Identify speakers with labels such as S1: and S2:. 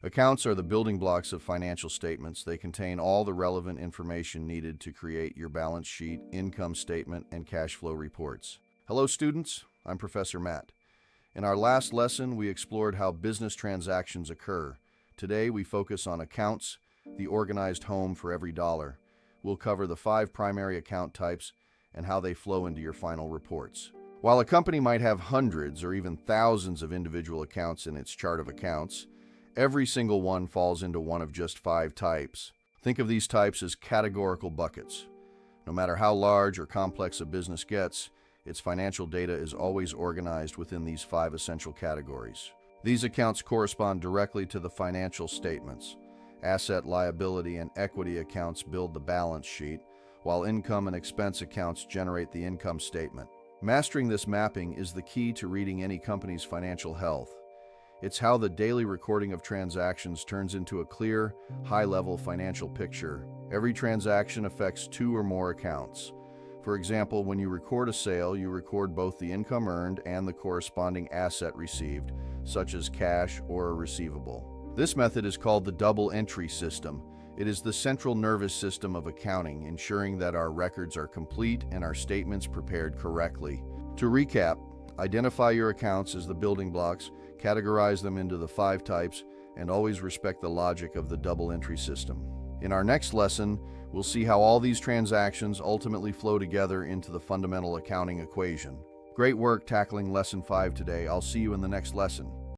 S1: Accounts are the building blocks of financial statements. They contain all the relevant information needed to create your balance sheet, income statement, and cash flow reports. Hello, students. I'm Professor Matt. In our last lesson, we explored how business transactions occur. Today, we focus on accounts, the organized home for every dollar. We'll cover the 5 primary account types and how they flow into your final reports. While a company might have hundreds or even thousands of individual accounts in its chart of accounts, every single one falls into one of just 5 types. Think of these types as categorical buckets. No matter how large or complex a business gets, its financial data is always organized within these 5 essential categories. These accounts correspond directly to the financial statements. Asset, liability, and equity accounts build the balance sheet, while income and expense accounts generate the income statement. Mastering this mapping is the key to reading any company's financial health. It's how the daily recording of transactions turns into a clear, high-level financial picture. Every transaction affects 2 or more accounts. For example, when you record a sale, you record both the income earned and the corresponding asset received, such as cash or a receivable. This method is called the double entry system. It is the central nervous system of accounting, ensuring that our records are complete and our statements prepared correctly. To recap, identify your accounts as the building blocks, categorize them into the 5 types, and always respect the logic of the double entry system. In our next lesson, we'll see how all these transactions ultimately flow together into the fundamental accounting equation. Great work tackling Lesson 5 today. I'll see you in the next lesson.